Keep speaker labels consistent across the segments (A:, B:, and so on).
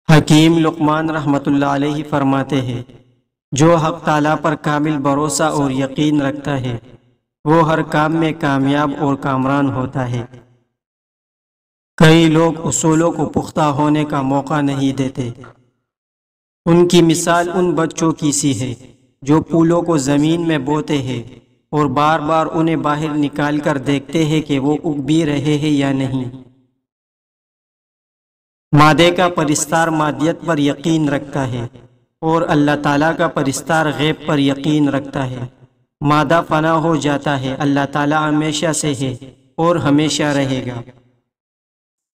A: حکیم لقمان رحمۃ اللہ علیہ فرماتے ہیں، جو حق تعالیٰ پر کامل بھروسہ اور یقین رکھتا ہے وہ ہر کام میں کامیاب اور کامران ہوتا ہے۔ کئی لوگ اصولوں کو پختہ ہونے کا موقع نہیں دیتے۔ ان کی مثال ان بچوں کی سی ہے جو پھولوں کو زمین میں بوتے ہیں اور بار بار انہیں باہر نکال کر دیکھتے ہیں کہ وہ اگ بھی رہے ہیں یا نہیں۔ مادے کا پرستار مادیت پر یقین رکھتا ہے اور اللہ تعالیٰ کا پرستار غیب پر یقین رکھتا ہے۔ مادہ فنا ہو جاتا ہے، اللہ تعالیٰ ہمیشہ سے ہے اور ہمیشہ رہے گا۔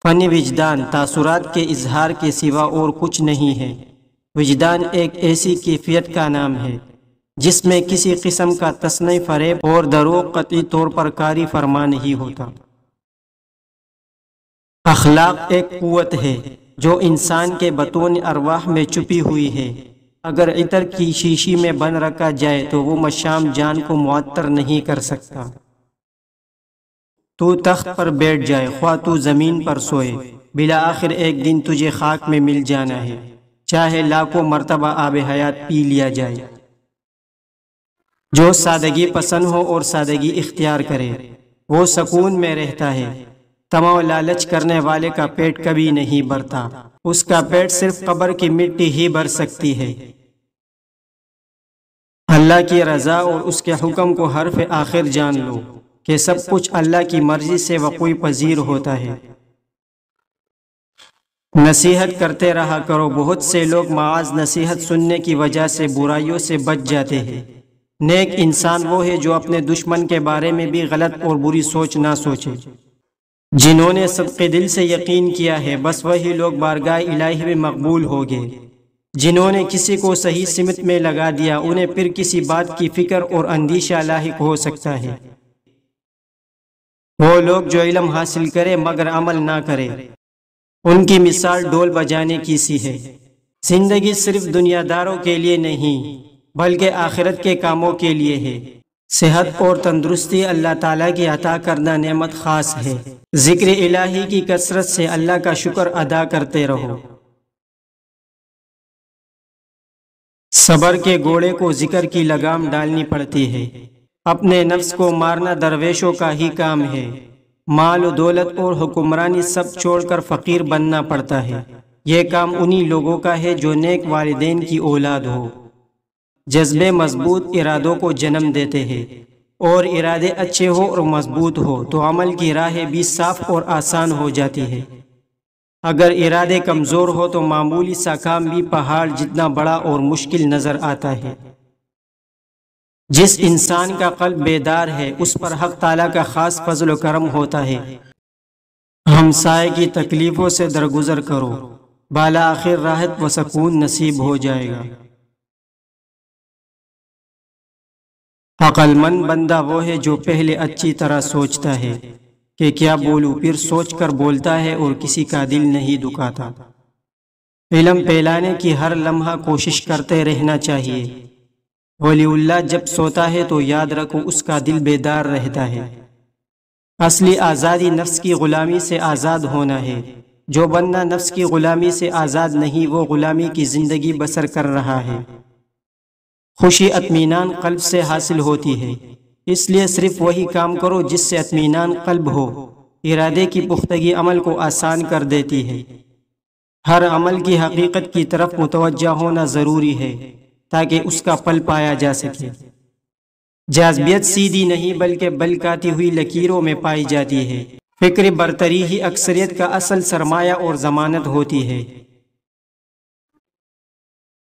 A: فن وجدان تاثرات کے اظہار کے سوا اور کچھ نہیں ہے۔ وجدان ایک ایسی کیفیت کا نام ہے جس میں کسی قسم کا تصنع، فریب اور دروغ قطعی طور پر کاری فرما نہیں ہوتا۔ اخلاق ایک قوت ہے جو انسان کے بطون ارواح میں چھپی ہوئی ہے۔ اگر عطر کی شیشی میں بند رکھا جائے تو وہ مشام جان کو معطر نہیں کر سکتا۔ تو تخت پر بیٹھ جائے، خواہ تو زمین پر سوئے، بالآخر ایک دن تجھے خاک میں مل جانا ہے، چاہے لاکھوں مرتبہ آب حیات پی لیا جائے۔ جو سادگی پسند ہو اور سادگی اختیار کرے وہ سکون میں رہتا ہے۔ طمع و لالچ کرنے والے کا پیٹ کبھی نہیں بھرتا، اس کا پیٹ صرف قبر کی مٹی ہی بھر سکتی ہے۔ اللہ کی رضا اور اس کے حکم کو حرف آخر جان لو کہ سب کچھ اللہ کی مرضی سے وقوع پذیر ہوتا ہے۔ نصیحت کرتے رہا کرو، بہت سے لوگ معاذ نصیحت سننے کی وجہ سے برائیوں سے بچ جاتے ہیں۔ نیک انسان وہ ہے جو اپنے دشمن کے بارے میں بھی غلط اور بری سوچ نہ سوچے۔ جنہوں نے صدق دل سے یقین کیا ہے بس وہی لوگ بارگاہ الہی میں مقبول ہو گئے۔ جنہوں نے کسی کو صحیح سمت میں لگا دیا انہیں پھر کسی بات کی فکر اور اندیشہ لاحق ہو سکتا ہے۔ وہ لوگ جو علم حاصل کرے مگر عمل نہ کرے ان کی مثال ڈول بجانے کی سی ہے۔ زندگی صرف دنیا داروں کے لیے نہیں بلکہ آخرت کے کاموں کے لیے ہے۔ صحت اور تندرستی اللہ تعالیٰ کی عطا کردہ نعمت خاص ہے۔ ذکر الہی کی کثرت سے اللہ کا شکر ادا کرتے رہو۔ صبر کے گھوڑے کو ذکر کی لگام ڈالنی پڑتی ہے۔ اپنے نفس کو مارنا درویشوں کا ہی کام ہے۔ مال و دولت اور حکمرانی سب چھوڑ کر فقیر بننا پڑتا ہے۔ یہ کام انہی لوگوں کا ہے جو نیک والدین کی اولاد ہو۔ جذبے مضبوط ارادوں کو جنم دیتے ہیں، اور ارادے اچھے ہو اور مضبوط ہو تو عمل کی راہیں بھی صاف اور آسان ہو جاتی ہے۔ اگر ارادے کمزور ہو تو معمولی سا کام بھی پہاڑ جتنا بڑا اور مشکل نظر آتا ہے۔ جس انسان کا قلب بیدار ہے اس پر حق تعالیٰ کا خاص فضل و کرم ہوتا ہے۔ ہمسائے کی تکلیفوں سے درگزر کرو، بالآخر راحت و سکون نصیب ہو جائے گا۔ عقل مند بندہ وہ ہے جو پہلے اچھی طرح سوچتا ہے کہ کیا بولوں، پھر سوچ کر بولتا ہے اور کسی کا دل نہیں دکھاتا۔ علم پھیلانے کی ہر لمحہ کوشش کرتے رہنا چاہیے۔ ولی اللہ جب سوتا ہے تو یاد رکھو اس کا دل بیدار رہتا ہے۔ اصلی آزادی نفس کی غلامی سے آزاد ہونا ہے۔ جو بندہ نفس کی غلامی سے آزاد نہیں وہ غلامی کی زندگی بسر کر رہا ہے۔ خوشی اطمینان قلب سے حاصل ہوتی ہے، اس لیے صرف وہی کام کرو جس سے اطمینان قلب ہو۔ ارادے کی پختگی عمل کو آسان کر دیتی ہے۔ ہر عمل کی حقیقت کی طرف متوجہ ہونا ضروری ہے تاکہ اس کا پھل پایا جا سکے۔ جاذبیت سیدھی نہیں بلکہ بلکاتی ہوئی لکیروں میں پائی جاتی ہے۔ فکر برتری ہی اکثریت کا اصل سرمایہ اور ضمانت ہوتی ہے۔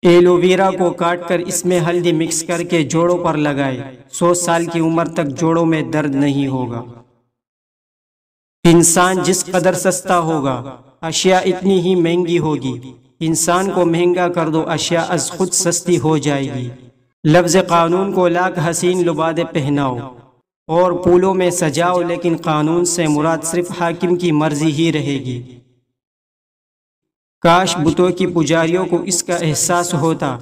A: ایلو ویرا کو کاٹ کر اس میں ہلدی مکس کر کے جوڑوں پر لگائے، 100 سال کی عمر تک جوڑوں میں درد نہیں ہوگا۔ انسان جس قدر سستا ہوگا اشیاء اتنی ہی مہنگی ہوگی۔ انسان کو مہنگا کر دو، اشیاء از خود سستی ہو جائے گی۔ لفظ قانون کو لاکھ حسین لبادے پہناؤ اور پھولوں میں سجاؤ، لیکن قانون سے مراد صرف حاکم کی مرضی ہی رہے گی۔ کاش بتوں کی پجاریوں کو اس کا احساس ہوتا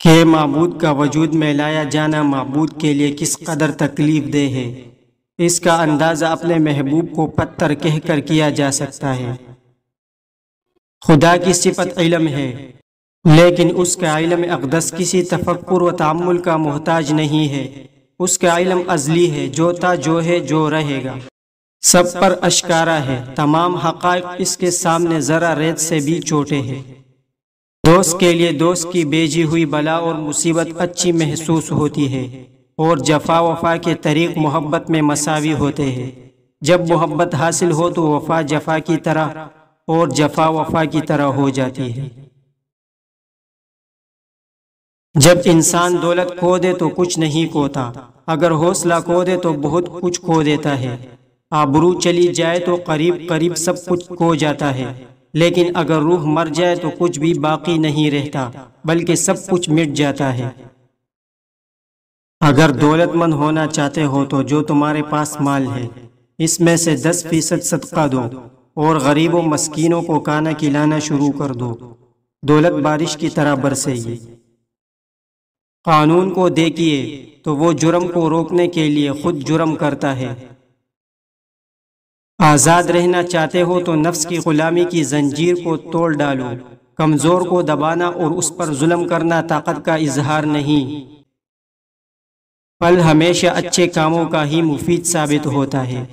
A: کہ معبود کا وجود میں لایا جانا معبود کے لیے کس قدر تکلیف دہ ہے۔ اس کا اندازہ اپنے محبوب کو پتھر کہہ کر کیا جا سکتا ہے۔ خدا کی صفت علم ہے، لیکن اس کا علم اقدس کسی تفکر و تأمل کا محتاج نہیں ہے۔ اس کا علم ازلی ہے، جو تھا، جو ہے، جو رہے گا، سب پر اشکارا ہے۔ تمام حقائق اس کے سامنے ذرا ریت سے بھی چھوٹے ہیں۔ دوست کے لیے دوست کی بھیجی ہوئی بلا اور مصیبت اچھی محسوس ہوتی ہے، اور جفا وفا کے طریق محبت میں مساوی ہوتے ہیں۔ جب محبت حاصل ہو تو وفا جفا کی طرح اور جفا وفا کی طرح ہو جاتی ہے۔ جب انسان دولت کھو دے تو کچھ نہیں کھوتا، اگر حوصلہ کھو دے تو بہت کچھ کھو دیتا ہے۔ آبرو چلی جائے تو قریب قریب سب کچھ کھو جاتا ہے، لیکن اگر روح مر جائے تو کچھ بھی باقی نہیں رہتا، بلکہ سب کچھ مٹ جاتا ہے۔ اگر دولت مند ہونا چاہتے ہو تو جو تمہارے پاس مال ہے اس میں سے 10% صدقہ دو، اور غریب و مسکینوں کو کھانا کھلانا شروع کر دو، دولت بارش کی طرح برسے گی۔ قانون کو دیکھیے تو وہ جرم کو روکنے کے لیے خود جرم کرتا ہے۔ آزاد رہنا چاہتے ہو تو نفس کی غلامی کی زنجیر کو توڑ ڈالو۔ کمزور کو دبانا اور اس پر ظلم کرنا طاقت کا اظہار نہیں۔ پھل ہمیشہ اچھے کاموں کا ہی مفید ثابت ہوتا ہے۔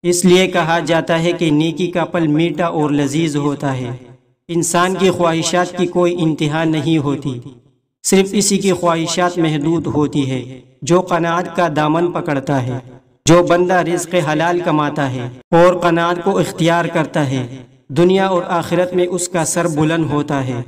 A: اس لیے کہا جاتا ہے کہ نیکی کا پھل میٹھا اور لذیذ ہوتا ہے۔ انسان کی خواہشات کی کوئی انتہا نہیں ہوتی، صرف اسی کی خواہشات محدود ہوتی ہے جو قناعت کا دامن پکڑتا ہے۔ جو بندہ رزق حلال کماتا ہے اور قناعت کو اختیار کرتا ہے، دنیا اور آخرت میں اس کا سر بلند ہوتا ہے۔